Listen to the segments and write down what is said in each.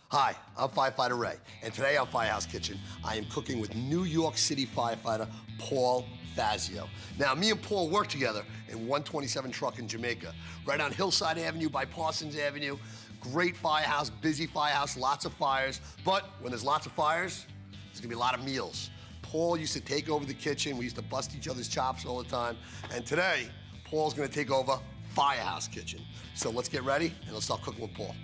Hi, I'm Firefighter Ray, and today on Firehouse Kitchen, I am cooking with New York City firefighter Paul Fazio. Now, me and Paul work together in 127 Truck in Jamaica, right on Hillside Avenue by Parsons Avenue. Great firehouse, busy firehouse, lots of fires. But when there's lots of fires, there's gonna be a lot of meals. Paul used to take over the kitchen. We used to bust each other's chops all the time. And today, Paul's gonna take over Firehouse Kitchen. So let's get ready and let's start cooking with Paul.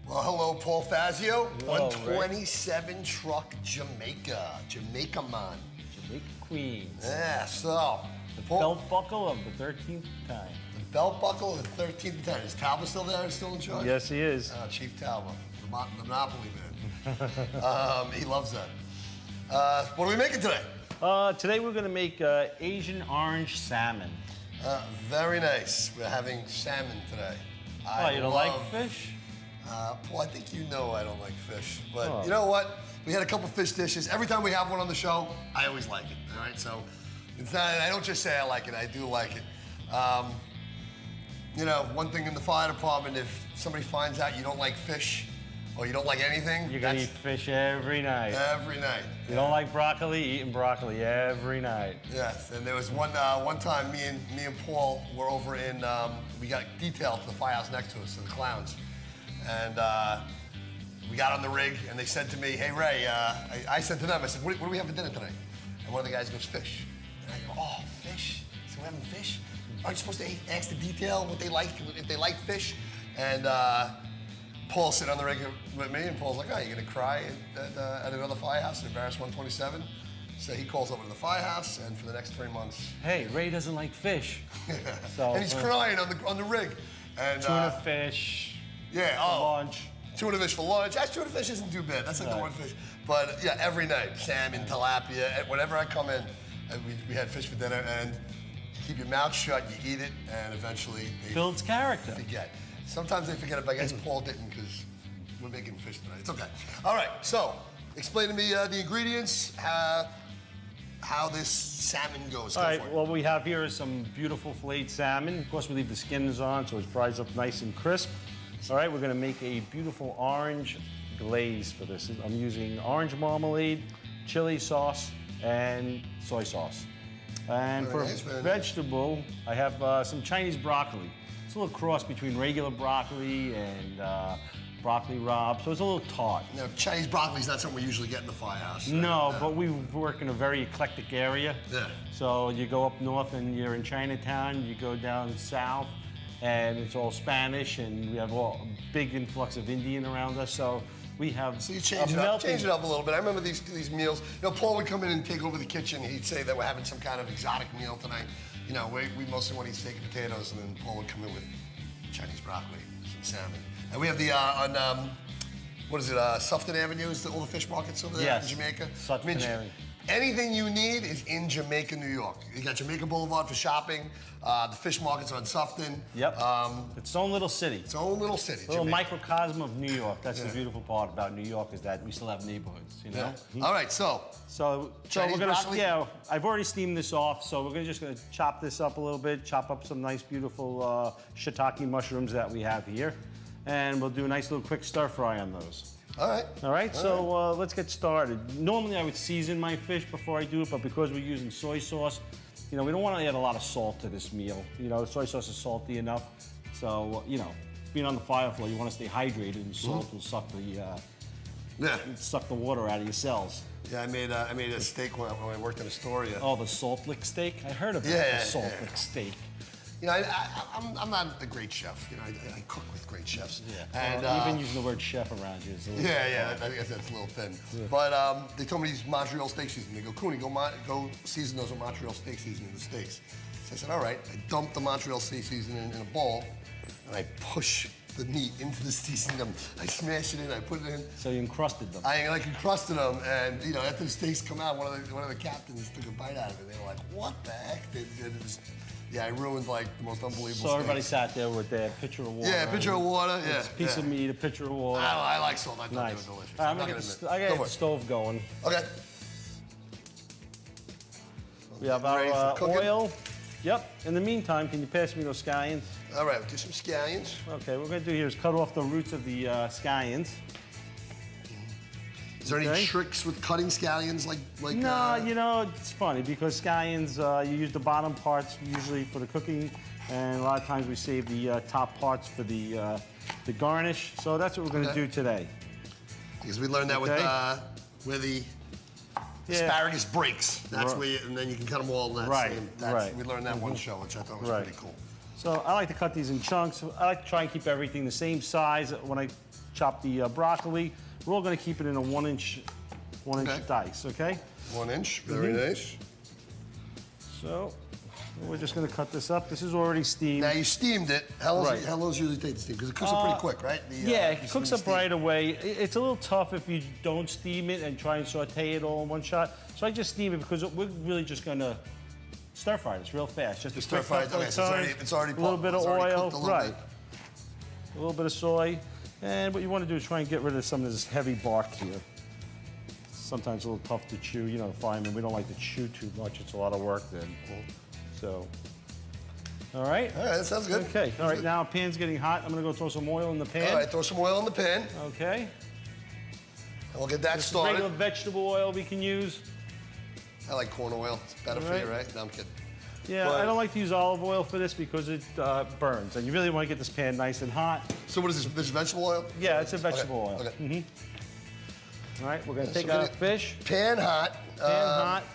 Well, hello, Paul Fazio. Hello, 127 Ray. Truck, Jamaica. Jamaica man. Jamaica Queens. Yeah, so. The Paul, belt buckle of the 13th time. The belt buckle of the 13th time. Is Talbot still there, still in charge? Yes, he is. Chief Talbot, the Monopoly man. He loves that. What are we making today? Today we're going to make Asian orange salmon. Very nice. We're having salmon today. You don't like fish? Paul, I think you know I don't like fish, but you know what? We had a couple fish dishes. Every time we have one on the show, I always like it, all right? So it's not, I don't just say I like it, I do like it. You know, one thing in the fire department, if somebody finds out you don't like fish or you don't like anything, you're gonna eat fish every night. Every night. You don't like broccoli, eating broccoli every night. Yes, and there was one time me and Paul were over in, we got detailed to the firehouse next to us, to the clowns. And we got on the rig, and they said to me, hey, Ray, I said to them, I said, what do we have for dinner today? And one of the guys goes, fish. And I go, oh, fish? So we're having fish? Aren't you supposed to ask the detail what they like, if they like fish? And Paul's sitting on the rig with me, and Paul's like, oh, you're gonna cry at another firehouse and embarrass 127? So he calls over to the firehouse, and for the next 3 months. Hey, Ray doesn't like fish. So, and he's crying on the rig. And, tuna fish. Yeah, for lunch. Tuna fish for lunch. Tuna fish isn't too bad. That's like the one fish. But yeah, every night, salmon, tilapia, whenever I come in, we had fish for dinner, and you keep your mouth shut, you eat it, and eventually they builds character. Forget. Sometimes they forget it, but I guess Paul didn't because we're making fish tonight. It's okay. All right, so explain to me the ingredients, how this salmon goes. All right, what we have here is some beautiful filleted salmon. Of course, we leave the skins on so it fries up nice and crisp. All right, we're gonna make a beautiful orange glaze for this. I'm using orange marmalade, chili sauce, and soy sauce. And for vegetable, I have some Chinese broccoli. It's a little cross between regular broccoli and broccoli rabe, so it's a little tart. Now, Chinese broccoli is not something we usually get in the firehouse. Right? No, but we work in a very eclectic area. Yeah. So you go up north and you're in Chinatown, you go down south, and it's all Spanish, and we have a big influx of Indian around us, so we have So you change it up a little bit. I remember these meals. You know, Paul would come in and take over the kitchen. He'd say that we're having some kind of exotic meal tonight. You know, we mostly want to eat steak and potatoes, and then Paul would come in with Chinese broccoli, some salmon. And we have the, what is it, Sufton Avenue is all the fish markets over there in Jamaica? Sufton Avenue. Anything you need is in Jamaica, New York. You got Jamaica Boulevard for shopping. The fish market's on Sufton. Yep. It's its own little city. Its own little city. A little microcosm of New York. That's the beautiful part about New York, is that we still have neighborhoods, you know? Yeah. All right, so we're gonna, I've already steamed this off, so we're just gonna chop this up a little bit, chop up some nice, beautiful shiitake mushrooms that we have here, and we'll do a nice little quick stir fry on those. All right. All right, so let's get started. Normally I would season my fish before I do it, but because we're using soy sauce, you know, we don't want to add a lot of salt to this meal. You know, soy sauce is salty enough, so, you know, being on the fire floor, you want to stay hydrated, and salt will suck the water out of your cells. Yeah, I made a steak when I worked in Astoria. Oh, the salt lick steak? I heard about the salt lick steak. You know, I'm not a great chef. You know, I cook with great chefs. Yeah. And Even using the word chef around you is a little I guess that's a little thin. Yeah. But they told me these Montreal steak seasoning. They go, Cooney, go season those with Montreal steak seasoning, the steaks. So I said, all right. I dumped the Montreal steak seasoning in a bowl, and I push the meat into the seasoning. I smash it in, I put it in. So you encrusted them. I like encrusted them, and you know, after the steaks come out, one of the captains took a bite out of it. They were like, what the heck? Yeah, I ruined like the most unbelievable So everybody steaks. sat there with their pitcher of water. Yeah, pitcher of water, yeah. A piece of meat, a pitcher of water. I like salt. I thought Nice. they were delicious. All right, I got the stove going. Okay. We have our oil. Yep. In the meantime, can you pass me those scallions? All right, we'll do some scallions. Okay, what we're gonna do here is cut off the roots of the scallions. Is there any tricks with cutting scallions like No, you know, it's funny because scallions, you use the bottom parts usually for the cooking, and a lot of times we save the top parts for the garnish. So that's what we're gonna do today. Because we learned that with where the asparagus breaks. That's where and then you can cut them all in that same. We learned that one show, which I thought was pretty cool. So I like to cut these in chunks. I like to try and keep everything the same size when I chop the broccoli. We're all going to keep it in a one inch dice, okay? 1 inch, very nice. So we're just going to cut this up. This is already steamed. Now you steamed it. How long does it usually take to steam? Because it cooks up pretty quick, right? Yeah, it cooks up right away. It's a little tough if you don't steam it and try and saute it all in one shot. So I just steam it because we're really just going to stir fry this real fast. Just stir fry it. Okay, so it's already a little bit of oil, bit. A little bit of soy. And what you want to do is try and get rid of some of this heavy bark here. Sometimes a little tough to chew. You know, the firemen, we don't like to chew too much. It's a lot of work then. So, all right. All right, that sounds good. Okay, all right, now pan's getting hot. I'm gonna go throw some oil in the pan. All right, throw some oil in the pan. Okay. And we'll get that started. Regular vegetable oil we can use. I like corn oil. It's better for you, right? No, I'm kidding. Yeah, I don't like to use olive oil for this because it burns, and you really want to get this pan nice and hot. So what is this? This vegetable oil? Yeah, it's a vegetable oil. Okay. All right, we're gonna take out our fish. Pan hot.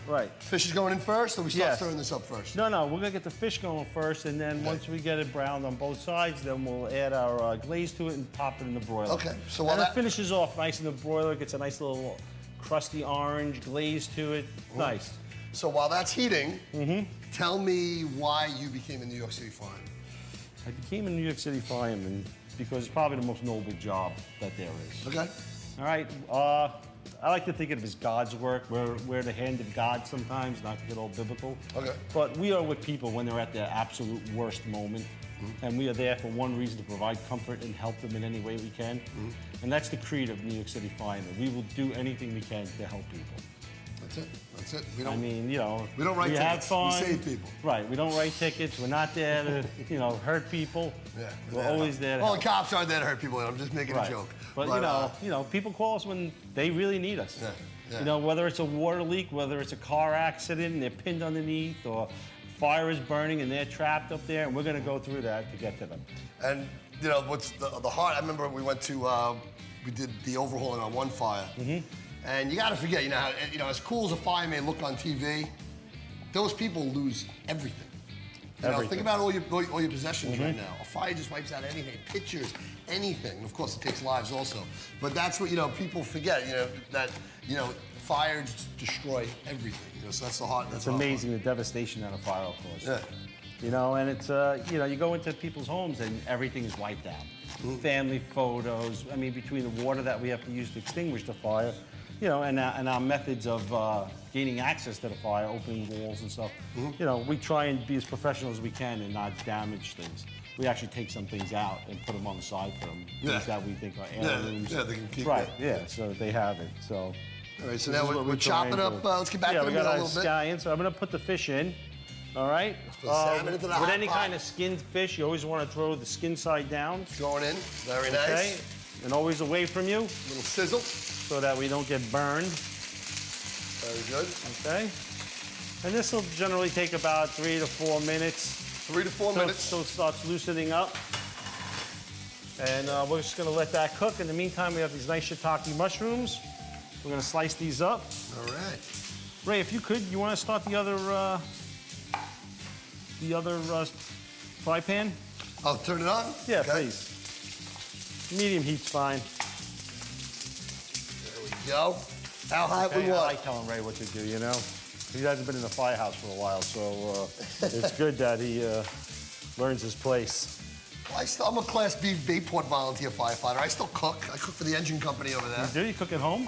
Right. Fish is going in first, or we start stirring this up first? No, we're gonna get the fish going first, and then once we get it browned on both sides, then we'll add our glaze to it and pop it in the broiler. Okay. So while that finishes off nice in the broiler, gets a nice little crusty orange glaze to it. Nice. So while that's heating, tell me why you became a New York City fireman. I became a New York City fireman because it's probably the most noble job that there is. Okay. All right. I like to think of it as God's work. We're the hand of God sometimes, not to get all biblical. Okay. But we are with people when they're at their absolute worst moment. And we are there for one reason, to provide comfort and help them in any way we can. And that's the creed of New York City Firemen. We will do anything we can to help people. That's it. That's it. We don't, I mean, you know, we don't write tickets. Have fun. We save people. Right. We don't write tickets. We're not there to, you know, hurt people. Yeah. We're always there to help. The cops aren't there to hurt people. I'm just making a joke. But you know, people call us when they really need us. Yeah. You know, whether it's a water leak, whether it's a car accident and they're pinned underneath, or fire is burning and they're trapped up there, and we're going to go through that to get to them. And you know, what's the heart? I remember we went to we did the overhauling on one fire. And you got to forget, you know, as cool as a fire may look on TV, those people lose everything. You know, think about all your possessions right now. A fire just wipes out anything, pictures, anything. And of course, it takes lives also. But that's what, you know, people forget, you know, that, you know, fires destroy everything. You know, so that's the heart. It's amazing the devastation that a fire will cause. Yeah. You know, and it's, you know, you go into people's homes and everything is wiped out. Family photos, I mean, between the water that we have to use to extinguish the fire, you know, and our methods of gaining access to the fire, opening walls and stuff. You know, we try and be as professional as we can and not damage things. We actually take some things out and put them on the side for them. Things that we think are heirlooms. Yeah, they can keep it. So they have it. So. All right, so now we're chopping up. Let's get back to the middle a little bit. Scallion, so I'm going to put the fish in. All right. Put salmon into the hot With any pot. kind of skinned fish, you always want to throw the skin side down. Going in, very nice. Okay. And always away from you. A little sizzle. So that we don't get burned. Very good. Okay. And this will generally take about 3 to 4 minutes. 3 to 4 minutes. So it starts loosening up. And we're just going to let that cook. In the meantime, we have these nice shiitake mushrooms. We're going to slice these up. All right. Ray, if you could, you want to start the other fry pan? I'll turn it on? Yeah, Okay. please. Medium heat's fine. There we go. How hot we I want. like telling Ray what to do, you know? He hasn't been in the firehouse for a while, so it's good that he learns his place. I'm a Class B Bayport volunteer firefighter. I still cook. I cook for the engine company over there. You do? You cook at home?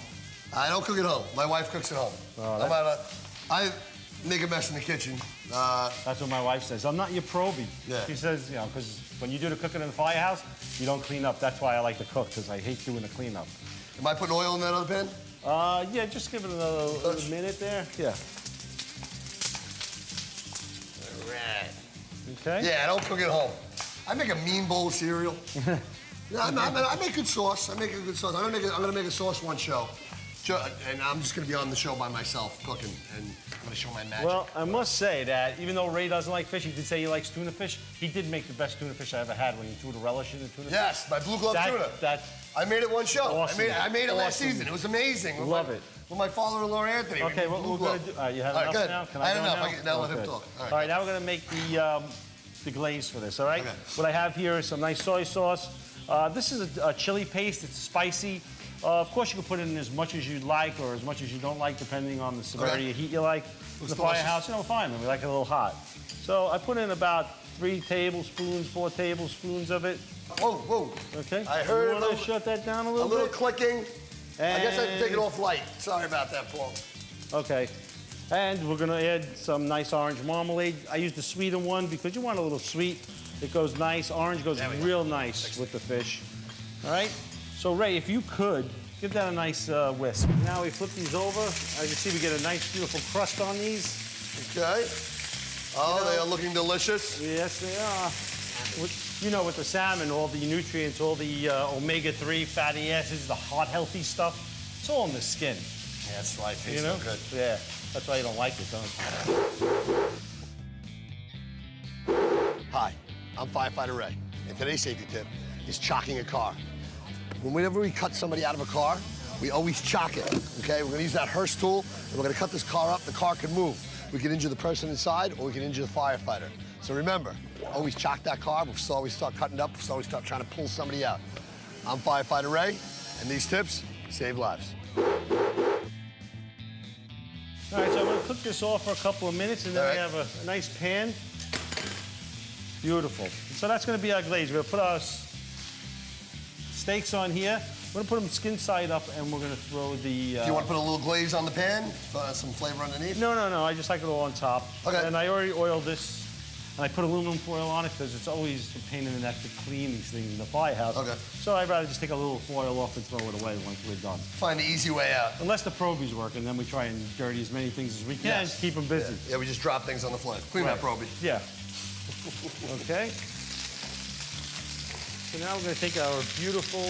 I don't cook at home. My wife cooks at home. Oh, I make a mess in the kitchen. That's what my wife says. I'm not your probie. Yeah. She says, you know, because when you do the cooking in the firehouse, you don't clean up. That's why I like to cook, because I hate doing the cleanup. Am I putting oil in that other pan? Yeah, just give it another minute there. Yeah. All right. Okay. Yeah, I don't cook at home. I make a mean bowl of cereal. No, I make good sauce. I make a good sauce. I'm gonna make a sauce one show. And I'm just gonna be on the show by myself cooking, and I'm gonna show my magic. Well, I must say that even though Ray doesn't like fish, he did say he likes tuna fish. He did make the best tuna fish I ever had when he threw the relish in the tuna Yes, my blue glove tuna. I made it one show. Awesome. I made it last Awesome. season. It was amazing. Love it. With my father-in-law Anthony. Okay, what we're going to do, you have enough good. now? Can I had go enough. now? Now let him Good. talk. All right, now we're going to make the glaze for this, all right? Okay. What I have here is some nice soy sauce. This is a chili paste. It's spicy. Of course, you can put it in as much as you'd like or as much as you don't like, depending on the severity of heat you like. In the firehouse, you know, fine. We like it a little hot. So I put in about 4 tablespoons of it. Whoa. Okay. I heard You want to shut that down a little bit? clicking. I guess I have to take it And- off light. Sorry about that, Paul. Okay. And we're gonna add some nice orange marmalade. I use the sweeter one because you want a little sweet. It goes nice. Orange goes real nice with the fish. All right? So Ray, if you could, give that a nice whisk. Now we flip these over. As you see, we get a nice, beautiful crust on these. Okay. Oh, they are looking delicious. Yes, they are. You know, with the salmon, all the nutrients, all the omega-3 fatty acids, the heart healthy stuff, it's all in the skin. Yeah, that's why it tastes You know? so good. Yeah. That's why you don't like it, don't you? Hi, I'm Firefighter Ray, and today's safety tip is chocking a car. Whenever we cut somebody out of a car, we always chock it, okay? We're gonna use that hearse tool, and we're gonna cut this car up. The car can move. We can injure the person inside, or we can injure the firefighter. So remember, always chock that car before we start cutting it up, before we start trying to pull somebody out. I'm Firefighter Ray, and these tips save lives. All right, so I'm gonna cook this off for a couple of minutes, and then we have a nice pan. Beautiful. So that's gonna be our glaze. We're gonna put our steaks on here. We're gonna put them skin side up, and we're gonna throw the... Do you want to put a little glaze on the pan? Some flavor underneath? No. I just like it all on top. Okay. And I already oiled this, and I put aluminum foil on it because it's always a pain in the neck to clean these things in the firehouse. Okay. So I'd rather just take a little foil off and throw it away once we're done. Find the easy way out. Unless the probie's working, then we try and dirty as many things as we can to keep them busy. Yeah, we just drop things on the fly. Clean that probie. Yeah. Okay. So now we're going to take our beautiful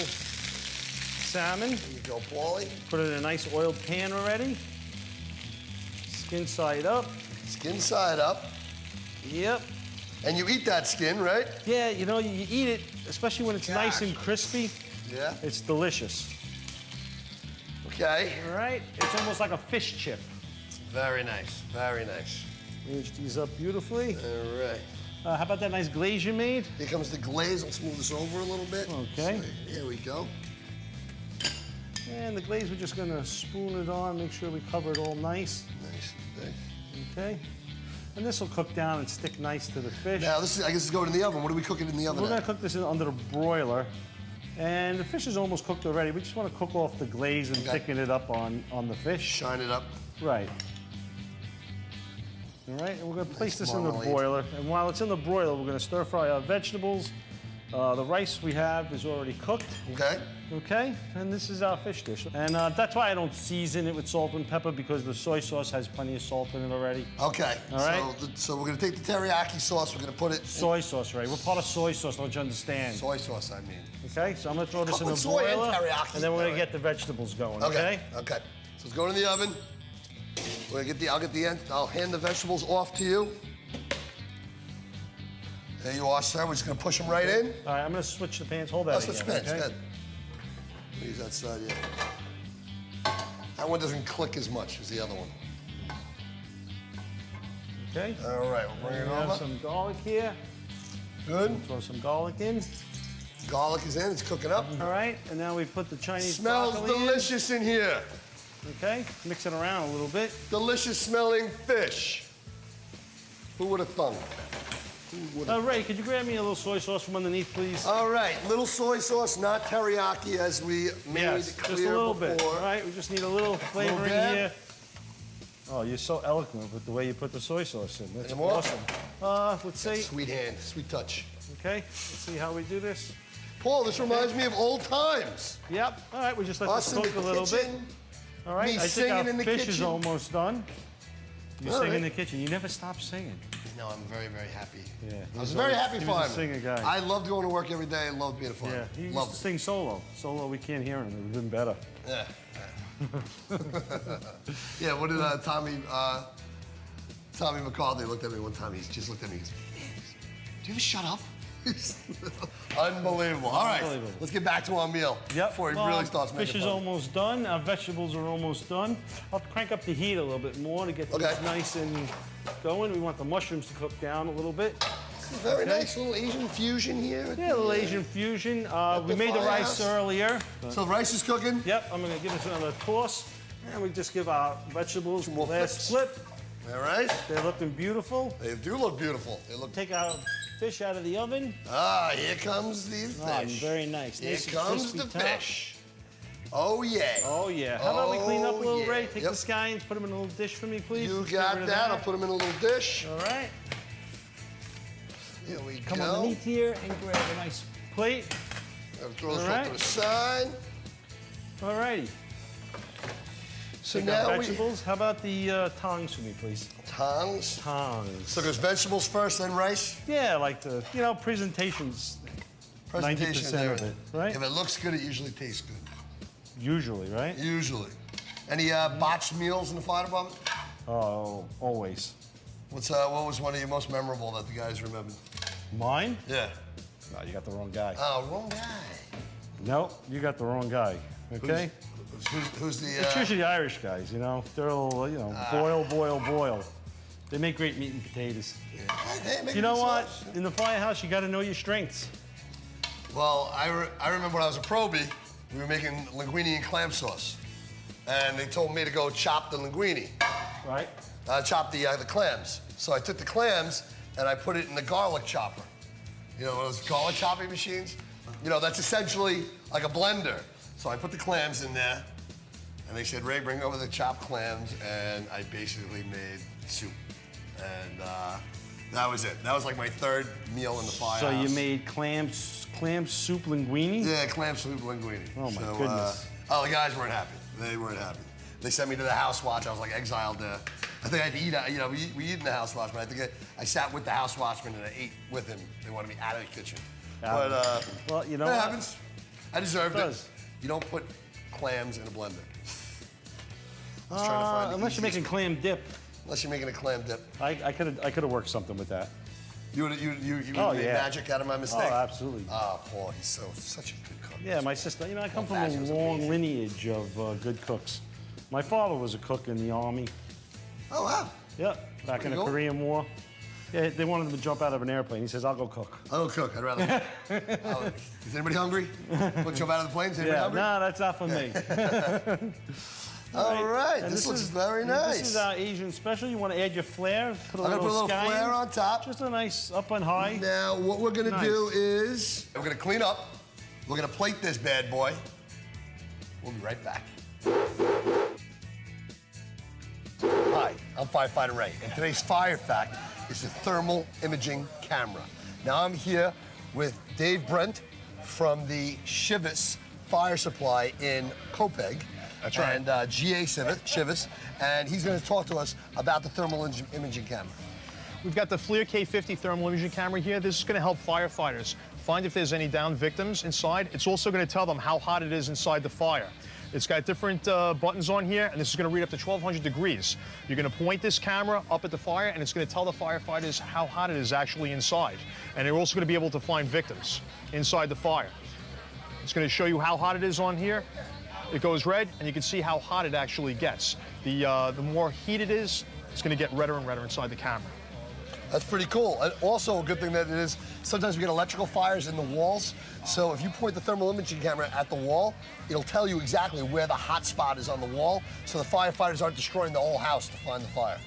salmon. There you go, Paulie. Put it in a nice oiled pan already. Skin side up. Skin side up. Yep. And you eat that skin, right? Yeah, you know, you eat it, especially when it's nice and crispy. Yeah. It's delicious. Okay. All right? It's almost like a fish chip. Very nice. Very nice. Arrange these up beautifully. All right. How about that nice glaze you made? Here comes the glaze. Let's move this over a little bit. Okay. So, here we go. And the glaze, we're just gonna spoon it on, make sure we cover it all nice. Nice. Okay. Okay. And this will cook down and stick nice to the fish. Now, this is, I guess it's going in the oven. What are we cooking in the oven? We're gonna cook this under the broiler. And the fish is almost cooked already. We just wanna cook off the glaze and thicken it up on the fish. Shine it up. Right. All right, and we're gonna place this in the marmalade. broiler. And while it's in the broiler, we're gonna stir fry our vegetables. The rice we have is already cooked. Okay. Okay, and this is our fish dish. And that's why I don't season it with salt and pepper, because the soy sauce has plenty of salt in it already. Okay. All right. So we're gonna take the teriyaki sauce. We're gonna put it. Soy sauce, right? We're part of soy sauce, don't you understand? Soy sauce, I mean. Okay, so I'm gonna throw this in the With soy and broiler, teriyaki. and then we're All gonna right. get the vegetables going, Okay. Okay. So it's going in the oven. We're gonna get I'll get the end. I'll hand the vegetables off to you. There you are, sir. We're just gonna push them right in. All right, I'm gonna switch the pans. Hold that That's what's again, spent. okay? Good. Use that side, yeah. That one doesn't click as much as the other one. Okay. All right, we'll bring it We have over. some garlic here. Good. Throw some garlic in. Garlic is in, it's cooking up. All right, and now we put the Chinese Smells broccoli delicious in here. in. Okay, mix it around a little bit. Delicious smelling fish. Who would have thunk? Ray, could you grab me a little soy sauce from underneath, please? All right, little soy sauce, not teriyaki, as we made Yes, clear just a little before. bit. All right, we just need a little flavor in dab. here. Oh, you're so eloquent with the way you put the soy sauce in. That's Any more? awesome. Let's see. Sweet hand, sweet touch. Okay, let's see how we do this. Paul, this reminds me of old times. Yep. All right, we just let Us this in cook the a little bit. kitchen. All right, Me I think singing our in the fish is kitchen. almost done. You All sing in right. the kitchen. You never stop singing. No, I'm very, very happy. Yeah. I was a very happy He was a fireman. singer guy. I loved going to work every day. I loved being a Yeah, fireman. he used Loved to it. sing solo. Solo, we can't hear him. It would have been better. Yeah. Yeah, what did Tommy McCarthy looked at me one time. He just looked at me and goes, do you ever shut up? Unbelievable. All right, Unbelievable. let's get back to our meal before he Well, really starts making fish is fun. almost done. Our vegetables are almost done. I'll crank up the heat a little bit more to get Okay. these nice and going. We want the mushrooms to cook down a little bit. Very Okay. nice little Asian fusion here. at Yeah, a little the, Asian fusion. We the made the rice firehouse. earlier. So the rice is cooking. Yep, I'm gonna give this another toss. And we just give our vegetables more the last flips. flip. All right. They're looking beautiful. They do look beautiful. They look. Take our fish out of the oven. Ah, here comes the Ah, fish. very nice. Here Nice and comes crispy the top. fish. Oh yeah. Oh yeah. How about we clean up a little, yeah. Ray? Take Yep. the scallions, put them in a little dish for me, please. You Let's get got rid of that. I'll put them in a little dish. All right. Here we Come go. underneath here and grab a nice plate. I'll throw this All one right. to the side. All righty. So Take our now vegetables. How about the tongs for me, please? tongs. Tongs. So there's vegetables first, then rice. Yeah, like the, presentations. Presentation 90% of it, right? If it looks good, it usually tastes good. Usually, right? Usually. Any botched meals in the fire department? Oh, always. What was one of your most memorable that the guys remembered? Mine? Yeah. No, you got the wrong guy. Oh, wrong guy. No, you got the wrong guy. Okay? Who's the? It's usually Irish guys, They're all, boil. They make great meat and potatoes. Hey, make You know good what? sauce. In the firehouse, you got to know your strengths. Well, I remember when I was a probie, we were making linguine and clam sauce, and they told me to go chop the linguine, Right? chop the clams. So I took the clams and I put it in the garlic chopper. You know, those garlic chopping machines? You know, that's essentially like a blender. So I put the clams in there, and they said, Ray, bring over the chopped clams, and I basically made soup. And that was it. That was like my third meal in the firehouse. So you made clam soup linguine? Yeah, clam soup linguine. Oh, my goodness. Oh, the guys weren't happy. They weren't happy. They sent me to the house watch. I was like exiled there. I think I had to eat, we eat in the house watch, but I think I sat with the house watchman and I ate with him. They wanted me out of the kitchen. Out of But, the kitchen. Well, you know it what? happens. I deserved It it. does. You don't put clams in a blender. I was trying to find the Unless you're making easiest- clam dip. Unless you're making a clam dip. I could have worked something with that. You would have Oh, made yeah. magic out of my mistake. Oh, absolutely. Oh, Paul, he's such a good cook. Yeah, my sister, I come from Fazio's a long amazing. lineage of good cooks. My father was a cook in the Army. Oh, wow. Yep, back in the Pretty cool. Korean War. Yeah, they wanted him to jump out of an airplane. He says, I'll go cook. I don't cook. I'd rather. Is anybody hungry? Want to jump out of the plane? Is anybody Yeah, hungry? no, that's not for me. All right. And This looks very nice. This is our Asian special. You want to add your flair? Put I'm gonna put a little scallion. flair on top. Just a nice up and high. Now, what we're gonna Nice. do is we're gonna clean up. We're gonna plate this bad boy. We'll be right back. Hi, I'm Firefighter Ray, and today's fire fact is the thermal imaging camera. Now I'm here with Dave Brent from the Chivas Fire Supply in Copeg. That's right. And GA Chivas, and he's going to talk to us about the thermal imaging camera. We've got the FLIR K50 thermal imaging camera here. This is going to help firefighters find if there's any downed victims inside. It's also going to tell them how hot it is inside the fire. It's got different buttons on here, and this is going to read up to 1,200 degrees. You're going to point this camera up at the fire, and it's going to tell the firefighters how hot it is actually inside. And they're also going to be able to find victims inside the fire. It's going to show you how hot it is on here. It goes red, and you can see how hot it actually gets. The more heat it is, it's going to get redder and redder inside the camera. That's pretty cool. And also, a good thing that it is, sometimes we get electrical fires in the walls. So if you point the thermal imaging camera at the wall, it'll tell you exactly where the hot spot is on the wall, so the firefighters aren't destroying the whole house to find the fire.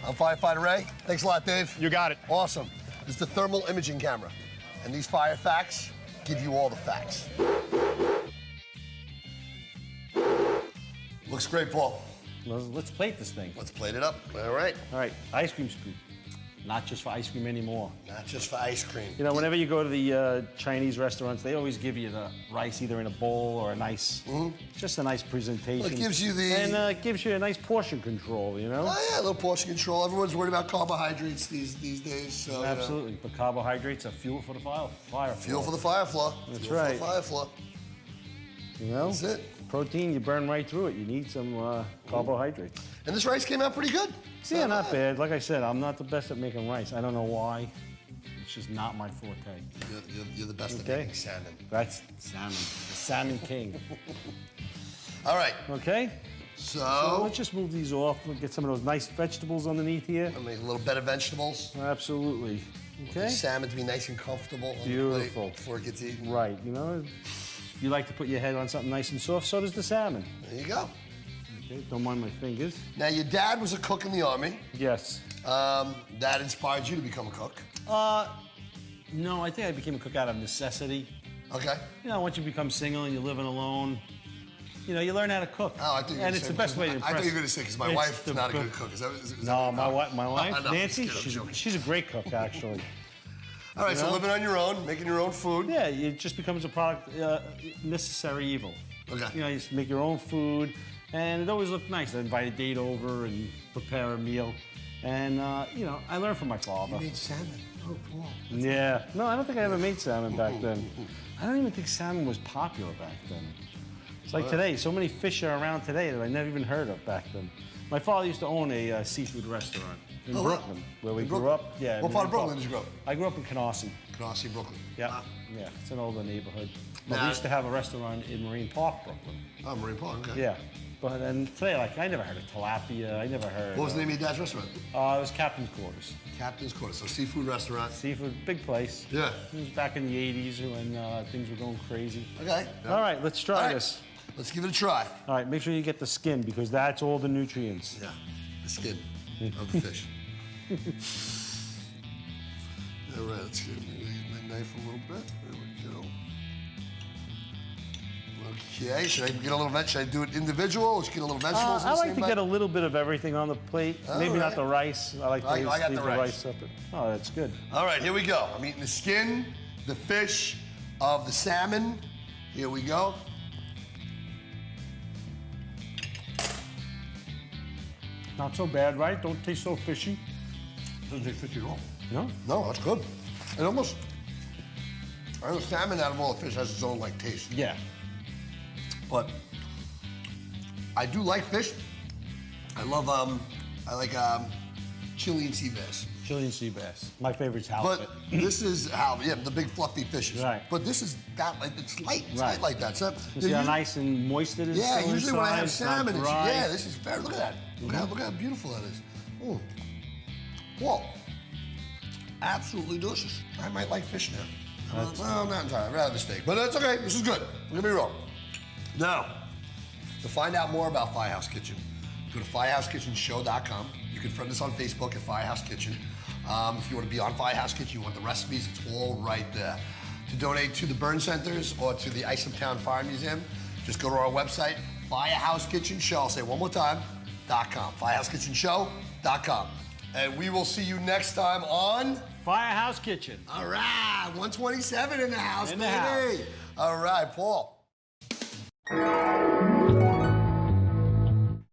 I'm Firefighter Ray. Thanks a lot, Dave. You got it. Awesome. This is the thermal imaging camera. And these fire facts give you all the facts. Looks great, Paul. Let's plate this thing. Let's plate it up. All right. All right, ice cream scoop. Not just for ice cream anymore. Not just for ice cream. You know, whenever you go to the Chinese restaurants, they always give you the rice either in a bowl or a nice, just a nice presentation. Well, it gives you the... And it gives you a nice portion control, you know? Oh, yeah, a little portion control. Everyone's worried about carbohydrates these days, so... Absolutely, but carbohydrates are fuel for the fire. Fuel for the fire floor. That's fuel right. For the fire floor. You know? That's it. Protein, you burn right through it. You need some carbohydrates. And this rice came out pretty good. Yeah, not bad. Like I said, I'm not the best at making rice. I don't know why. It's just not my forte. You're the best at making salmon. That's salmon. The salmon king. All right. Okay? So let's just move these off. We'll get some of those nice vegetables underneath here. I'll make a little bed of vegetables. Absolutely. Okay? The salmon to be nice and comfortable on Beautiful. the plate before it gets eaten. Right, you know, you like to put your head on something nice and soft, so does the salmon. There you go. Okay, don't mind my fingers. Now, your dad was a cook in the Army. Yes. That inspired you to become a cook. No, I think I became a cook out of necessity. Okay. You know, once you become single and you're living alone, you know, you learn how to cook. Oh, I think and it's the best way to impress. I thought you were going to say because my wife's not a good cook. No, my wife, No, Nancy, I'm joking. she's a great cook, actually. All right, so know? living on your own, making your own food. Yeah, it just becomes a product, necessary evil. Okay. You know, you just make your own food, and it always looked nice. I invite a date over and prepare a meal. And, you know, I learned from my father. You made salmon. Oh, Paul. Yeah. No, I don't think I ever made salmon back then. I don't even think salmon was popular back then. It's like today, so many fish are around today that I never even heard of back then. My father used to own a seafood restaurant in Brooklyn, where we grew up. Yeah. What part of Brooklyn did you grow up? I grew up in Canarsie. Canarsie, Brooklyn. Yeah. Yeah, it's an older neighborhood. But we used to have a restaurant in Marine Park, Brooklyn. Oh, Marine Park, okay. Yeah. But then today, like, I never heard of tilapia. I never heard. What was the name of your dad's restaurant? It was Captain's Quarters. Captain's Quarters, so seafood restaurant. Seafood, big place. Yeah. It was back in the 80s when things were going crazy. Okay. All right, let's try All right. this. Let's give it a try. All right, make sure you get the skin because that's all the nutrients. Yeah, the skin of the fish. All right, let's get my knife a little bit. There we go. Okay, should I get a little should I do it individual or should I get a little vegetables? I like to get a little bit of everything on the plate. Maybe not the rice. I like to I got leave the the rice. rice separate. Oh, that's good. All right, here we go. I'm eating the skin, the fish of the salmon. Here we go. Not so bad, right? Don't taste so fishy. Doesn't taste fishy at all. No? No, that's good. It almost, I know salmon out of all the fish has its own like taste. Yeah. But I do like fish. I love, I like chili and sea bass. Chili and sea bass. My favorite's But halibut. this is how, yeah, the big fluffy fishes. Right. But this is that, like, it's light. It's Right. light like that. So, You see how nice and moist it is? yeah, still usually when I have inside, it's not salmon, it's, dry. yeah, this is fair. Look at that. Look how beautiful that is. Mm. Whoa. Absolutely delicious. I might like fish now. Well, not entirely. I'd rather have a steak. But that's okay. This is good. Don't get me wrong. Now, to find out more about Firehouse Kitchen, go to firehouse.kitchenshow.com. You can friend us on Facebook at Firehouse Kitchen. If you want to be on Firehouse Kitchen, you want the recipes, it's all right there. To donate to the burn centers or to the Isletown Fire Museum, just go to our website, Firehouse Kitchen Show. I'll say it one more time, .com. FireHouseKitchenShow.com. And we will see you next time on Firehouse Kitchen. All right, 127 in the house, In the baby. house. All right, Paul.